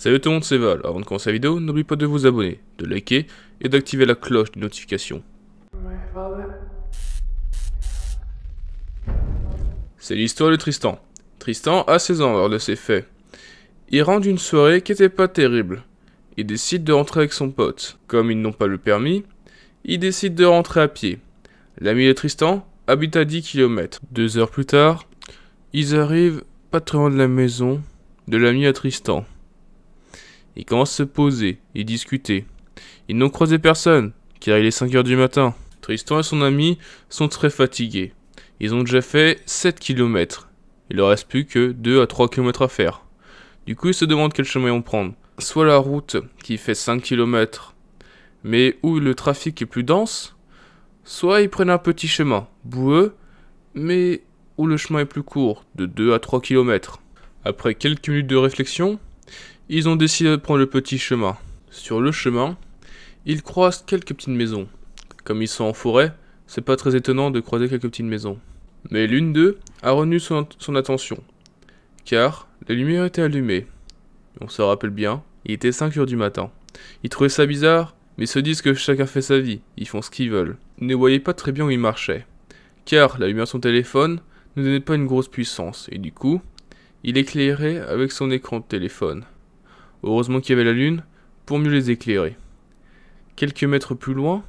Salut tout le monde, c'est Val. Avant de commencer la vidéo, n'oublie pas de vous abonner, de liker et d'activer la cloche de notification. C'est l'histoire de Tristan. Tristan a 16 ans lors de ces faits. Il rentre d'une soirée qui était pas terrible. Il décide de rentrer avec son pote. Comme ils n'ont pas le permis, il décide de rentrer à pied. L'ami de Tristan habite à 10 km. 2 heures plus tard, ils arrivent pas très loin de la maison de l'ami à Tristan. Ils commencent à se poser et discuter. Ils n'ont croisé personne, car il est 5 heures du matin. Tristan et son ami sont très fatigués. Ils ont déjà fait 7 km. Il leur reste plus que 2 à 3 km à faire. Du coup, ils se demandent quel chemin ils vont prendre. Soit la route qui fait 5 km, mais où le trafic est plus dense, soit ils prennent un petit chemin, boueux, mais où le chemin est plus court, de 2 à 3 km. Après quelques minutes de réflexion, ils ont décidé de prendre le petit chemin. Sur le chemin, ils croisent quelques petites maisons. Comme ils sont en forêt, c'est pas très étonnant de croiser quelques petites maisons. Mais l'une d'eux a retenu son attention, car la lumière était allumée. On se rappelle bien, il était 5 heures du matin. Ils trouvaient ça bizarre, mais se disent que chacun fait sa vie, ils font ce qu'ils veulent. Ils ne voyaient pas très bien où ils marchaient, car la lumière de son téléphone ne donnait pas une grosse puissance, et du coup, il éclairait avec son écran de téléphone. Heureusement qu'il y avait la lune pour mieux les éclairer. Quelques mètres plus loin,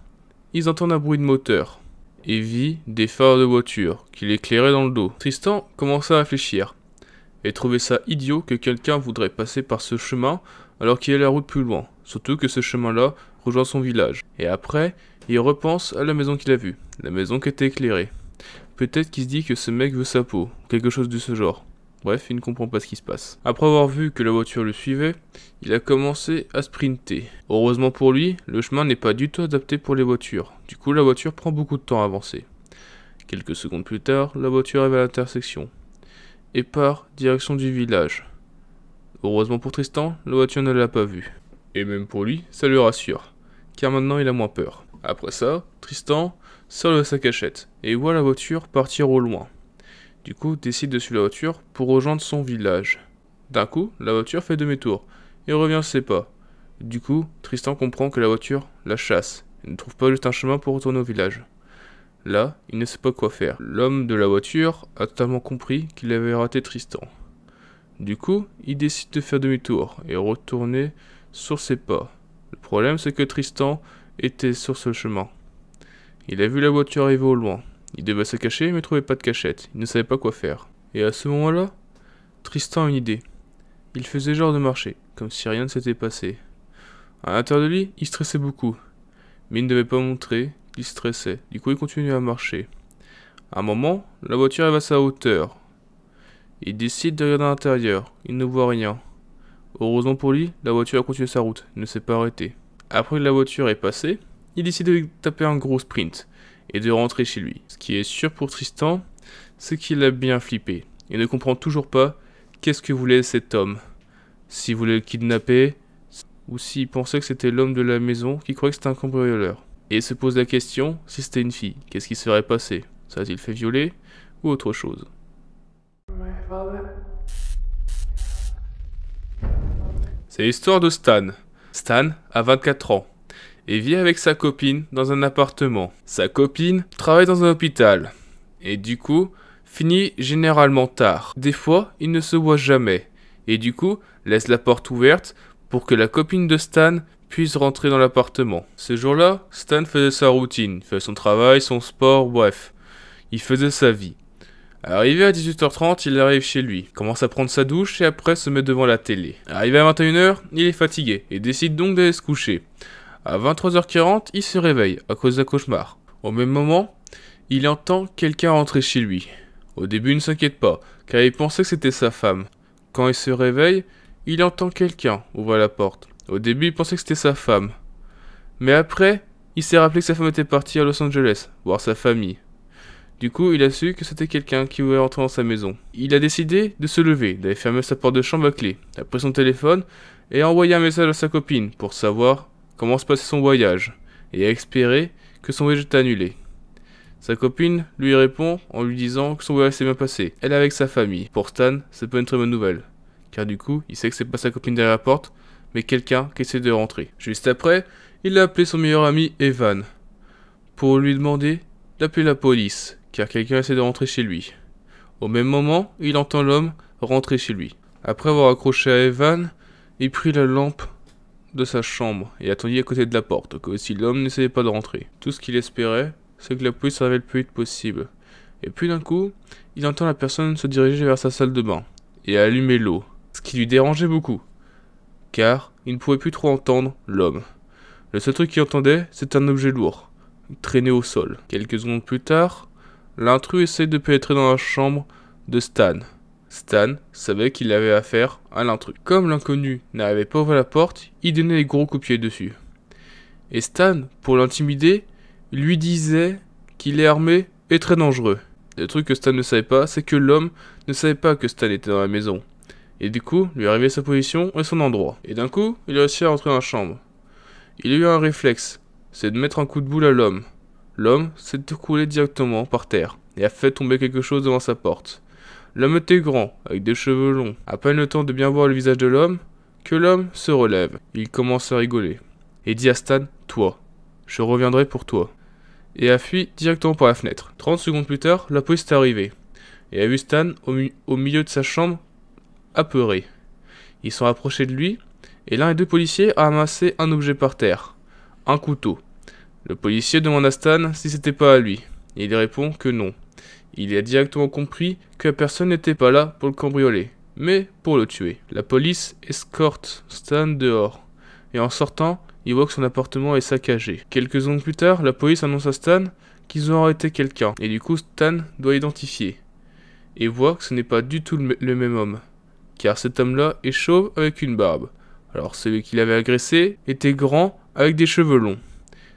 ils entendent un bruit de moteur et vit des phares de voiture qui l'éclairaient dans le dos. Tristan commença à réfléchir et trouvait ça idiot que quelqu'un voudrait passer par ce chemin alors qu'il y a la route plus loin, surtout que ce chemin-là rejoint son village. Et après, il repense à la maison qu'il a vue, la maison qui était éclairée. Peut-être qu'il se dit que ce mec veut sa peau, quelque chose de ce genre. Bref, il ne comprend pas ce qui se passe. Après avoir vu que la voiture le suivait, il a commencé à sprinter. Heureusement pour lui, le chemin n'est pas du tout adapté pour les voitures. Du coup, la voiture prend beaucoup de temps à avancer. Quelques secondes plus tard, la voiture arrive à l'intersection et part direction du village. Heureusement pour Tristan, la voiture ne l'a pas vu. Et même pour lui, ça le rassure, car maintenant il a moins peur. Après ça, Tristan sort de sa cachette et voit la voiture partir au loin. Du coup, décide de suivre la voiture pour rejoindre son village. D'un coup, la voiture fait demi-tour et revient sur ses pas. Du coup, Tristan comprend que la voiture la chasse et ne trouve pas juste un chemin pour retourner au village. Là, il ne sait pas quoi faire. L'homme de la voiture a totalement compris qu'il avait raté Tristan. Du coup, il décide de faire demi-tour et retourner sur ses pas. Le problème, c'est que Tristan était sur ce chemin. Il a vu la voiture arriver au loin. Il devait se cacher, mais trouvait pas de cachette. Il ne savait pas quoi faire. Et à ce moment-là, Tristan a une idée. Il faisait genre de marcher, comme si rien ne s'était passé. À l'intérieur de lui, il stressait beaucoup. Mais il ne devait pas montrer qu'il stressait. Du coup, il continuait à marcher. À un moment, la voiture arrive à sa hauteur. Il décide de regarder à l'intérieur. Il ne voit rien. Heureusement pour lui, la voiture a continué sa route. Il ne s'est pas arrêté. Après que la voiture est passée, il décide de taper un gros sprint et de rentrer chez lui. Ce qui est sûr pour Tristan, c'est qu'il a bien flippé. Il ne comprend toujours pas qu'est-ce que voulait cet homme. S'il voulait le kidnapper, ou s'il pensait que c'était l'homme de la maison qui croyait que c'était un cambrioleur. Et il se pose la question, si c'était une fille, qu'est-ce qui serait passé? Serait-il fait violer ou autre chose? C'est l'histoire de Stan. Stan a 24 ans et vit avec sa copine dans un appartement. Sa copine travaille dans un hôpital et du coup finit généralement tard. Des fois, ils ne se voient jamais et du coup laisse la porte ouverte pour que la copine de Stan puisse rentrer dans l'appartement. Ce jour-là, Stan faisait sa routine, il faisait son travail, son sport, bref, il faisait sa vie. Arrivé à 18h30, il arrive chez lui, commence à prendre sa douche et après se met devant la télé. Arrivé à 21h, il est fatigué et décide donc d'aller se coucher. À 23h40, il se réveille à cause d'un cauchemar. Au même moment, il entend quelqu'un rentrer chez lui. Au début, il ne s'inquiète pas, car il pensait que c'était sa femme. Quand il se réveille, il entend quelqu'un ouvrir la porte. Au début, il pensait que c'était sa femme. Mais après, il s'est rappelé que sa femme était partie à Los Angeles, voir sa famille. Du coup, il a su que c'était quelqu'un qui voulait rentrer dans sa maison. Il a décidé de se lever, d'aller fermer sa porte de chambre à clé, a pris son téléphone et a envoyé un message à sa copine pour savoir comment se passait son voyage et a espéré que son voyage était annulé. Sa copine lui répond en lui disant que son voyage s'est bien passé. Elle est avec sa famille. Pour Stan, c'est pas une très bonne nouvelle, car du coup, il sait que c'est pas sa copine derrière la porte, mais quelqu'un qui essaie de rentrer. Juste après, il a appelé son meilleur ami Evan pour lui demander d'appeler la police, car quelqu'un essaie de rentrer chez lui. Au même moment, il entend l'homme rentrer chez lui. Après avoir accroché à Evan, il prit la lampe de sa chambre et attendit à côté de la porte, que si l'homme n'essayait pas de rentrer. Tout ce qu'il espérait, c'est que la police arrive le plus vite possible. Et puis d'un coup, il entend la personne se diriger vers sa salle de bain et allumer l'eau, ce qui lui dérangeait beaucoup, car il ne pouvait plus trop entendre l'homme. Le seul truc qu'il entendait, c'était un objet lourd, traîné au sol. Quelques secondes plus tard, l'intrus essaie de pénétrer dans la chambre de Stan. Stan savait qu'il avait affaire à l'intrus. Comme l'inconnu n'arrivait pas à ouvrir la porte, il donnait des gros coups de pied dessus. Et Stan, pour l'intimider, lui disait qu'il est armé et très dangereux. Le truc que Stan ne savait pas, c'est que l'homme ne savait pas que Stan était dans la maison. Et du coup, lui arrivait sa position et son endroit. Et d'un coup, il réussit à rentrer dans la chambre. Il a eu un réflexe, c'est de mettre un coup de boule à l'homme. L'homme s'est écroulé directement par terre et a fait tomber quelque chose devant sa porte. L'homme était grand, avec des cheveux longs. À peine le temps de bien voir le visage de l'homme, que l'homme se relève. Il commence à rigoler et dit à Stan, « Toi, je reviendrai pour toi. » Et a fui directement par la fenêtre. 30 secondes plus tard, la police est arrivée et a vu Stan au milieu de sa chambre, apeuré. Ils sont approchés de lui et l'un des deux policiers a amassé un objet par terre, un couteau. Le policier demande à Stan si c'était pas à lui, et il répond que non. Il a directement compris que la personne n'était pas là pour le cambrioler, mais pour le tuer. La police escorte Stan dehors, et en sortant, il voit que son appartement est saccagé. Quelques secondes plus tard, la police annonce à Stan qu'ils ont arrêté quelqu'un, et du coup Stan doit identifier, et voit que ce n'est pas du tout le même homme, car cet homme-là est chauve avec une barbe. Alors celui qui l'avait agressé était grand avec des cheveux longs.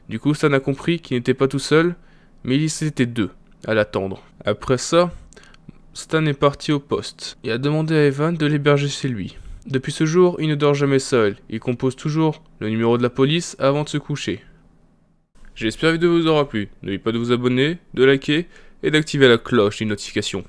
Du coup Stan a compris qu'il n'était pas tout seul, mais ils étaient deux à l'attendre. Après ça, Stan est parti au poste et a demandé à Evan de l'héberger chez lui. Depuis ce jour, il ne dort jamais seul, il compose toujours le numéro de la police avant de se coucher. J'espère que la vidéo vous aura plu, n'oubliez pas de vous abonner, de liker et d'activer la cloche des notifications.